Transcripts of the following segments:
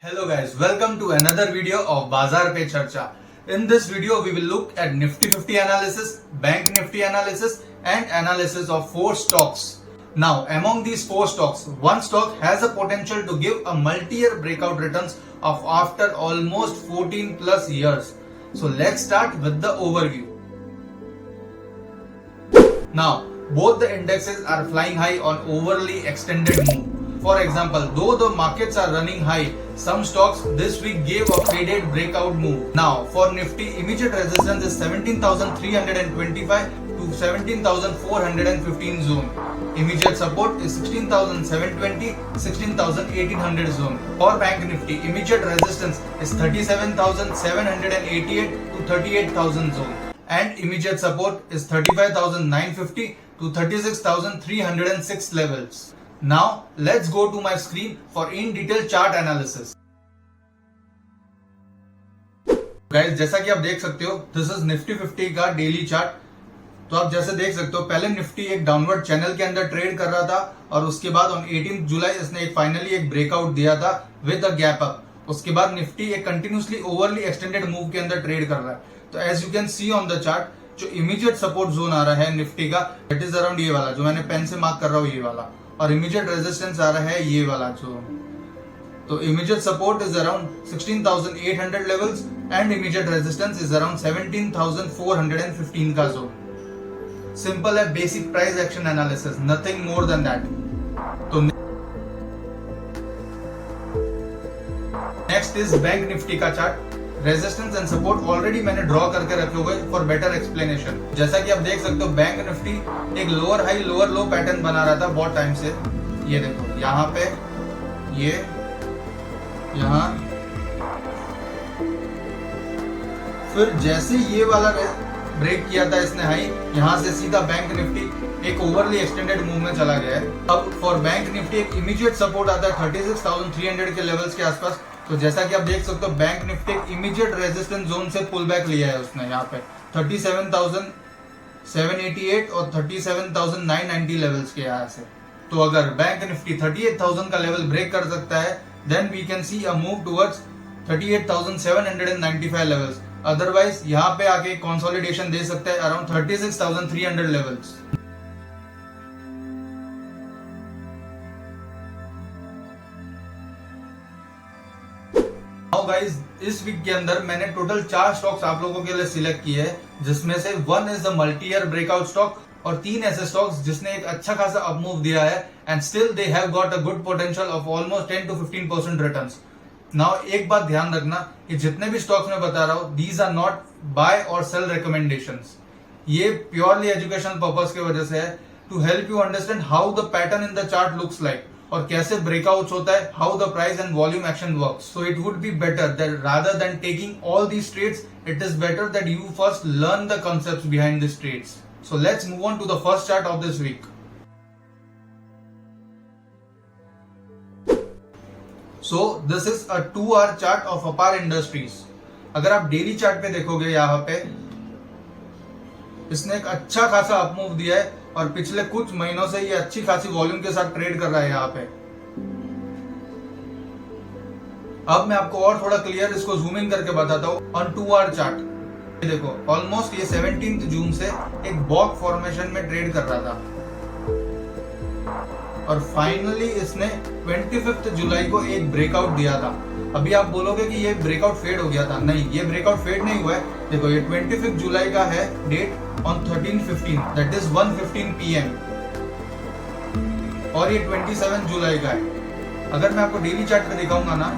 Hello guys, welcome to another video of Bazaar Pe Charcha. In this video, we will look at Nifty 50 analysis, Bank Nifty analysis and analysis of 4 stocks. Now, among these 4 stocks, one stock has a potential to give a multi-year breakout returns of after almost 14 plus years. So let's start with the overview. Now, both the indexes are flying high on overly extended move. For example, though the markets are running high, some stocks this week gave a faded breakout move. Now, for Nifty, immediate resistance is 17,325 to 17,415 zone. Immediate support is 16,720, 16,1800 zone. For Bank Nifty, immediate resistance is 37,788 to 38,000 zone. And immediate support is 35,950 to 36,306 levels. Now let's go to my screen for in detail chart analysis. Guys, जैसा कि आप देख सकते हो, this is Nifty 50 का daily chart. तो आप जैसे देख सकते हो, पहले निफ्टी एक डाउनवर्ड चैनल के अंदर ट्रेड कर रहा था और उसके बाद ऑन 18 जुलाई इसने फाइनली एक ब्रेकआउट दिया था विद अ गैप अप. उसके बाद निफ्टी एक कंटिन्यूसली ओवरली एक्सटेंडेड मूव के अंदर ट्रेड कर रहा है. तो as you can see on the chart, जो इमीडिएट सपोर्ट जोन आ रहा है निफ्टी का, इट इज अराउंड ये वाला जो मैंने पेन से मार्क कर रहा हूँ, ये वाला. और इमीडिएट रेजिस्टेंस आ रहा है ये वाला जो. तो immediate support is around 16,800 levels and immediate resistance is around 17,415 का जोन. सिंपल है, basic price action analysis, nothing more than that. तो नेक्स्ट इज बैंक निफ्टी का chart. Resistance and support already मैंने ड्रॉ करके रखे हुए फॉर बेटर एक्सप्लेनेशन. जैसा कि आप देख सकते हो, बैंक निफ्टी एक लोअर हाई लोअर लो पैटर्न बना रहा था बहुत टाइम से. ये देखो यहाँ पे, ये यहाँ, फिर जैसे ये वाला ब्रेक किया था इसने हाई, यहाँ से सीधा बैंक निफ्टी एक ओवरली एक्सटेंडेड मूव में चला गया है. अब फॉर बैंक निफ्टी एक इमीडिएट सपोर्ट आता है 36,300 के लेवल्स के आसपास. तो जैसा कि आप देख सकते हो, बैंक निफ्टी एक इमीडिएट रेजिस्टेंस जोन से पुल बैक लिया है उसने यहाँ पे 37,788 और 37,990 लेवल्स के यहाँ से. तो अगर बैंक निफ्टी 38,000 का लेवल ब्रेक कर सकता है, then we can see a move towards 38,795 levels. Otherwise यहाँ पे आके कंसोलिडेशन दे सकता है अराउंड 36,300 लेवल्स. गाइस, इस वीक के अंदर मैंने टोटल 4 स्टॉक्स आप लोगों के लिए सिलेक्ट किए हैं, जिसमें से 1 is the multi year breakout stock और 3 ऐसे स्टॉक्स जिसने एक अच्छा खासा अप मूव दिया है and still they have got a good potential of almost 10 to 15% returns. Now एक बात ध्यान रखना कि जितने भी स्टॉक्स मैं बता रहा हूं, दीज आर नॉट बाय और सेल रिकमेंडेशंस. ये प्योरली एजुकेशनल पर्पस की वजह से है, to help you understand how the pattern in the chart looks like और कैसे ब्रेकआउट्स होता है, how the price and volume action works. So it would be better that rather than taking all these trades, it is better that you first learn the concepts behind this trades. So let's move on to the first chart of this week. So this is a 2 hour chart of Apar Industries. अगर आप daily chart पे देखोगे, यहाँ पे इसने एक अच्छा खासा अप मूव दिया है और पिछले कुछ महीनों से ये अच्छी खासी वॉल्यूम के साथ ट्रेड कर रहा है यहाँ पे. अब मैं आपको और थोड़ा क्लियर इसको जूम इन करके बताता हूँ ऑन 2 hour चार्ट. देखो, ऑलमोस्ट ये 17 जून से एक बॉक फॉर्मेशन में ट्रेड कर रहा था और फाइनली इसने 25 जुलाई को एक ब्रेकआउट दिया था. अभी आप बोलोगे कि ये ब्रेकआउट फेड हो गया था. नहीं, ये ब्रेकआउट फेड नहीं हुआ है. देखो, ये 25 जुलाई का है date on 13:15, that is 1:15 PM और ये 27 जुलाई का है. अगर मैं आपको डेली चार्ट पे दिखाऊंगा ना,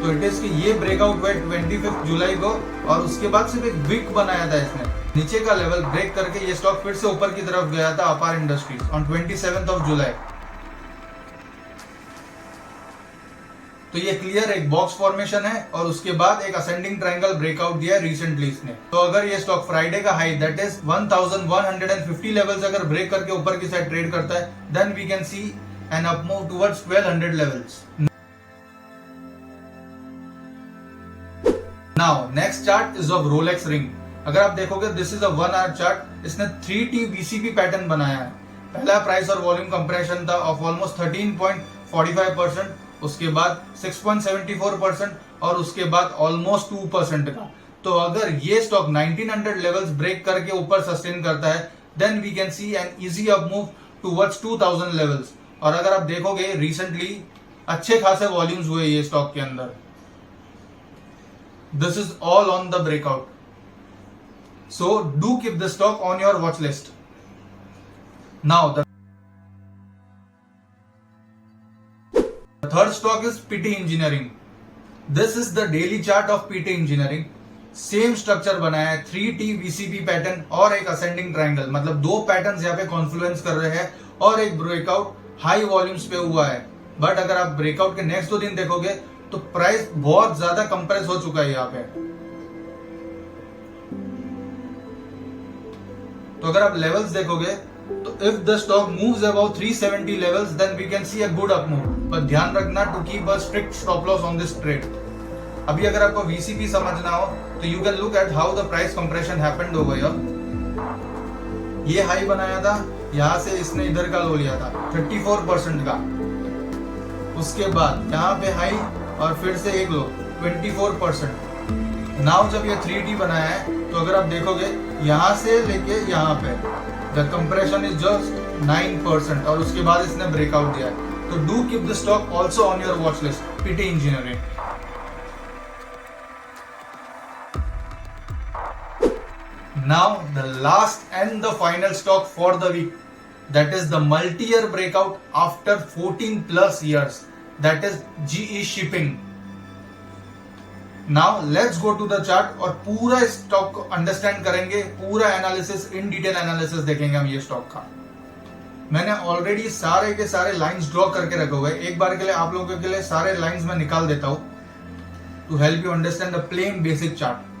तो इट इज कि ये ब्रेकआउट हुआ 25 जुलाई को और उसके बाद सिर्फ एक विक बनाया था इसने. नीचे का लेवल ब्रेक करके ये स्टॉक फिर से ऊपर की तरफ गया था अपार इंडस्ट्रीज ऑन 27 जुलाई. तो ये क्लियर एक बॉक्स फॉर्मेशन है और उसके बाद एक असेंडिंग ट्रायंगल ब्रेकआउट दिया रिसेंटली इसने. तो अगर ये स्टॉक फ्राइडे का हाई दैट इज 1150 लेवल्स अगर ब्रेक करके ऊपर की साइड ट्रेड करता है, then we can see an up move towards 1200 levels. Now next chart is of Rolex ring. अगर आप देखोगे, this is a 1 hour chart. इसने 3T BCP पैटर्न बनाया है. पहला प्राइस और वॉल्यूम कंप्रेशन था ऑफ ऑलमोस्ट 13.45% उसके बाद 6.74% और उसके बाद ऑलमोस्ट 2% का। तो अगर ये स्टॉक 1900 लेवल्स ब्रेक करके ऊपर सस्टेन करता है, then we can see an easy up move towards 2000 levels. और अगर आप देखोगे रिसेंटली अच्छे खासे वॉल्यूम्स हुए ये स्टॉक के अंदर। This is all on the breakout, so do keep the stock on your watch list. Now the third stock is PT Engineering. This is the daily chart of PT Engineering. Same structure बनाया है, 3T VCP pattern और एक ascending triangle, मतलब दो patterns यहाँ पे Confluence कर रहे हैं और एक ब्रेकआउट हाई वॉल्यूम्स पे हुआ है। बट अगर आप ब्रेकआउट के नेक्स्ट 2 दिन देखोगे तो प्राइस बहुत ज्यादा कंप्रेस हो चुका है यहाँ पे। तो अगर आप लेवल्स देखोगे तो if the stock moves about 370 levels then we can see a good up move, पर ध्यान रखना to keep a strict stop loss on this trade. अभी अगर आपको VCP समझना हो तो you can look at how the price compression happened over here. ये हाई बनाया था, यहां से इसने इधर का लो लिया था 34% का, उसके बाद यहाँ पे हाई और फिर से एक लो 24%। नाउ जब ये 3T बनाया है तो अगर आप देखोगे यहां से लेके यहाँ पे द कंप्रेशन इज जस्ट 9% और उसके बाद इसने ब्रेकआउट दिया है। तो do keep the stock also on your watch list, PT engineering. Now the last and the final stock for the week, that is the multi-year breakout after 14 plus years, that is GE Shipping. Now let's go to the chart और पूरा stock को understand करेंगे, पूरा analysis, in detail analysis देखेंगे हम ये stock का। मैंने ऑलरेडी सारे के सारे लाइंस ड्रॉ करके रखे हुए, एक बार के लिए आप लोगों के लिए सारे लाइंस मैं निकाल देता हूं to help you understand the plain basic chart.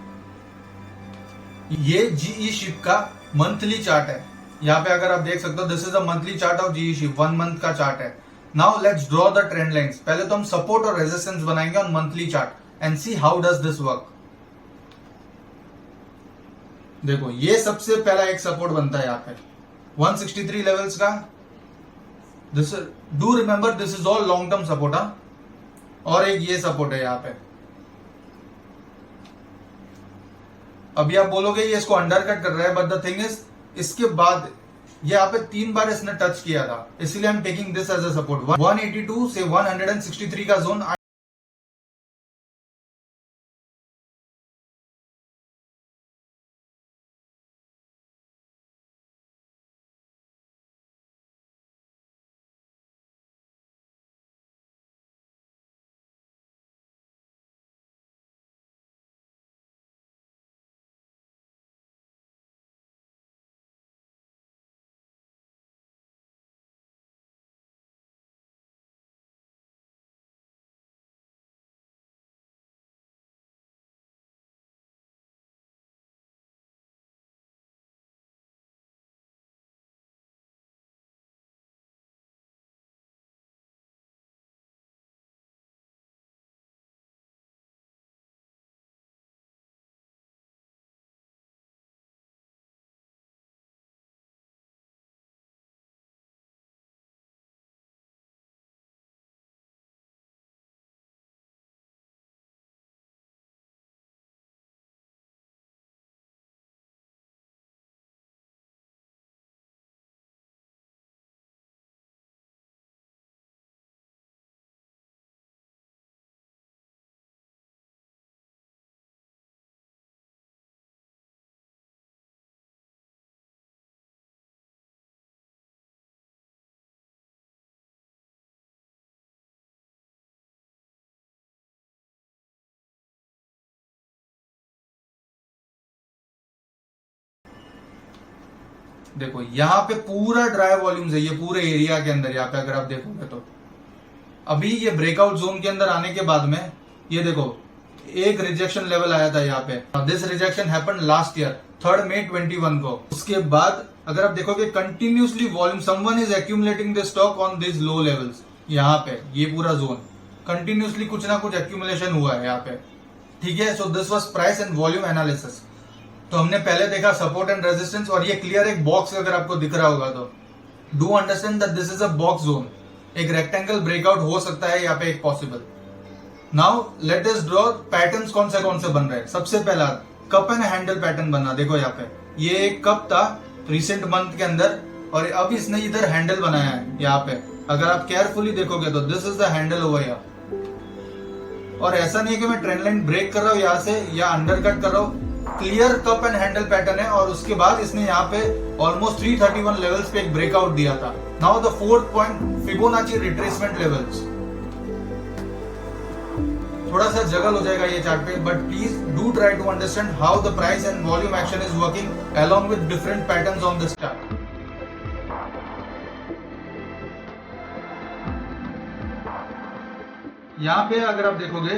ये GE शिप का मंथली चार्ट है, यहाँ पे अगर आप देख सकते हो this is a monthly chart of GE ship, 1 month का चार्ट है। Now let's draw the trend lines. पहले तो हम सपोर्ट और रेजिस्टेंस बनाएंगे on monthly chart and see how does this work. देखो ये सबसे पहला एक सपोर्ट बनता है यहाँ पे 163 लेवल्स का। This do remember this is all long term support. और एक ये सपोर्ट है यहाँ पे। अभी आप बोलोगे ये इसको अंडरकट कर रहा है, बट द थिंग इज इसके बाद ये यहाँ पे 3 बार इसने टच किया था, इसलिए I am taking this as a support. 182 से 163 का जोन देखो यहाँ पे पूरा ड्राई वॉल्यूम्स है, ये पूरे एरिया के अंदर। यहाँ पे अगर आप देखोगे तो अभी ये ब्रेकआउट जोन के अंदर आने के बाद में ये देखो एक रिजेक्शन लेवल आया था यहाँ पे। This rejection happened last year 3 मई 2021 को। उसके बाद अगर आप देखोगे continuously volume, someone is accumulating the stock on this low levels. यहाँ पे ये पूरा जोन कंटिन्यूसली कुछ ना कुछ एक्यूमुलेशन हुआ है यहाँ पे, ठीक है। So this was price and volume analysis. तो हमने पहले देखा सपोर्ट एंड रेजिस्टेंस, और ये क्लियर एक बॉक्स अगर आपको दिख रहा होगा तो do understand that this is a box zone. एक रेक्टेंगल ब्रेकआउट हो सकता है यहाँ पे एक possible. Now let us draw patterns कौन से बन रहे हैं। सबसे पहला कप एंड हैंडल पैटर्न बना, देखो यहाँ पे ये एक कप था रिसेंट मंथ के अंदर और अब इसने इधर हैंडल बनाया है यहाँ पे। अगर आप केयरफुली देखोगे तो this is the handle over here. और ऐसा नहीं है कि मैं ट्रेंड लाइन ब्रेक कर रहा हूँ यहाँ से या अंडरकट कर रहा हूँ, clear cup and handle pattern है और उसके बाद इसने यहाँ पे ऑलमोस्ट 331 लेवल्स पे एक ब्रेकआउट दिया था। Now the fourth point Fibonacci retracement levels. थोड़ा सा जगल हो जाएगा ये चार्ट पे, but please do try to understand how the price and volume action is working along with different patterns on this chart. यहाँ पे अगर आप देखोगे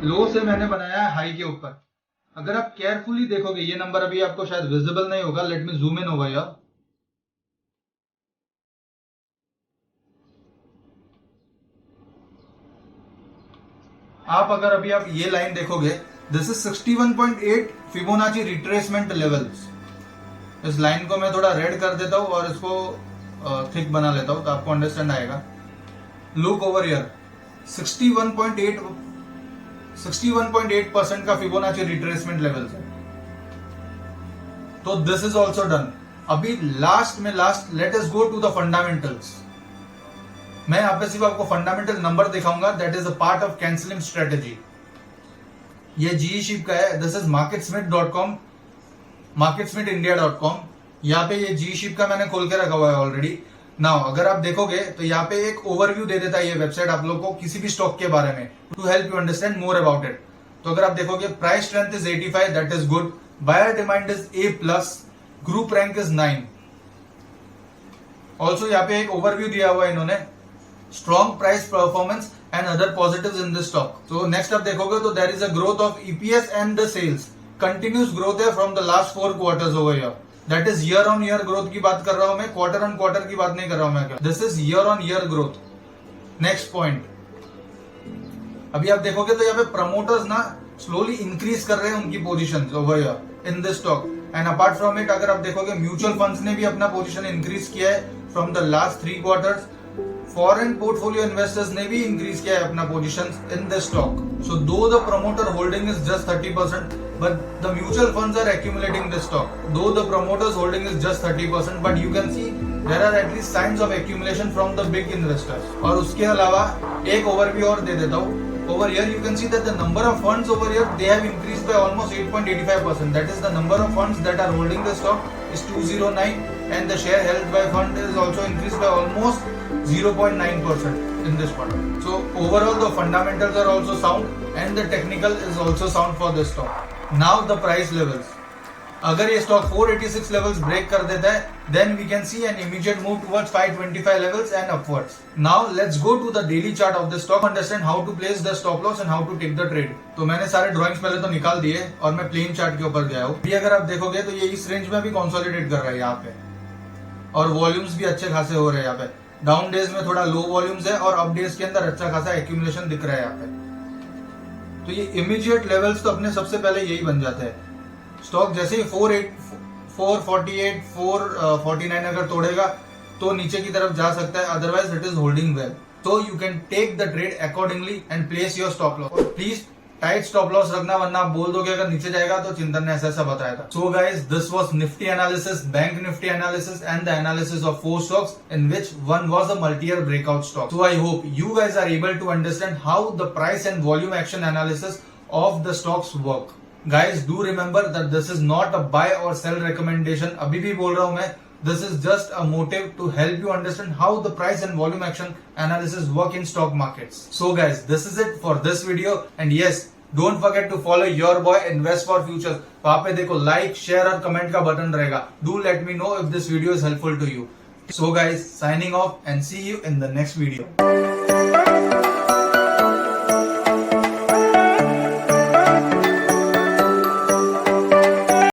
लो से मैंने बनाया है हाई के ऊपर। अगर आप केयरफुली देखोगे ये नंबर अभी आपको शायद विजिबल नहीं होगा, let me zoom in over here. आप अगर अभी आप ये लाइन देखोगे, this is 61.8 Fibonacci retracement levels. इस लाइन को मैं थोड़ा रेड कर देता हूं और इसको थिक बना लेता हूं तो आपको अंडरस्टैंड आएगा। लुक ओवर हियर, 61.8% का फिबोनाची रिट्रेसमेंट लेवल्स है। तो दिस इज ऑल्सो डन। अभी last let us go to the fundamentals. मैं यहाँ पे सिर्फ आपको फंडामेंटल नंबर दिखाऊंगा, that is a part of CANSLIM strategy. ये जी शिप का है, दिस इज marketsmith.com, marketsmithindia.com। यहाँ पे ये जी शिप का मैंने खोल के रखा हुआ है ऑलरेडी। नाउ अगर आप देखोगे तो यहाँ पे एक ओवरव्यू दे देता है ये वेबसाइट आप लोग को किसी भी स्टॉक के बारे में, to help you understand more about it. तो अगर आप देखोगे price strength is 85, that is good. Buyer demand is A+, group rank is 9। Also यहाँ पे एक ओवरव्यू दिया हुआ है इन्होंने, strong price performance and other positives in this stock. तो नेक्स्ट आप देखोगे तो there is a growth of EPS and the sales, continuous growth है from the last 4 quarters over here. That is year on year growth की बात कर रहा हूं मैं, क्वार्टर ऑन क्वार्टर की बात नहीं कर रहा हूं मैं। This is year on year growth. Next point, अभी आप देखोगे तो यहाँ पे प्रमोटर्स ना स्लोली इंक्रीज कर रहे हैं उनकी positions over here in this stock. And apart from it अगर आप देखोगे म्यूचुअल फंड्स ने भी अपना पोजीशन इंक्रीज किया है from the last 3 quarters. Foreign portfolio investors ने भी इंक्रीज किया है अपना पोजीशंस इन दिस स्टॉक। सो दो the promoter holding is just 30%, but the mutual funds are accumulating this stock. Though the promoters holding is just 30%, but you can see there are at least signs of accumulation from the big investors. और उसके अलावा एक overview और दे देता हूँ। Over here you can see that the number of funds over here they have increased by almost 8.85%. That is the number of funds that are holding the stock is 209, and the share held by fund is also increased by almost 0.9% in this quarter. So overall the fundamentals are also sound and the technical is also sound for this stock. Now the price levels. अगर ये stock 486 levels break कर देता है, then we can see an immediate move towards 525 levels and upwards. Now let's go to the daily chart of the stock, understand how to place the stop loss and how to take the trade. तो मैंने सारे drawings पहले तो निकाल दिए और मैं plane chart के ऊपर गया हूँ। अभी अगर आप देखोगे तो ये इस रेंज में भी कंसोलिडेट कर रहा है यहाँ पे, और वॉल्यूम्स भी अच्छे खासे हो रहे हैं यहाँ पे। डाउन डेज में थोड़ा लो वॉल्यूम्स है और अप डेज के अंदर अच्छा खासा एक्यूमुलेशन दिख रहा है यहाँ पे। तो ये इमीडिएट लेवल्स तो अपने सबसे पहले यही बन जाते हैं। स्टॉक जैसे ही 448, 449 अगर तोड़ेगा तो नीचे की तरफ जा सकता है, otherwise it is holding well. तो you can take the trade accordingly and place your stop loss. Please tight stop loss रखना, वरना आप बोल दोगे अगर नीचे जाएगा तो चिंतन ने ऐसा बताया था। So guys, this was Nifty analysis, bank Nifty analysis and the analysis of 4 stocks in which one was a multi-year breakout stock. So I hope you guys are able to understand how the price and volume action analysis of the stocks work. Guys, do remember that this is not a buy or sell recommendation. अभी भी बोल रहा हूं मैं, this is just a motive to help you understand how the price and volume action analysis work in stock markets. So guys, this is it for this video, and yes, don't forget to follow your boy Invest for Future. वहां पे देखो like, share और comment का button रहेगा. Do let me know if this video is helpful to you. So guys, signing off and see you in the next video.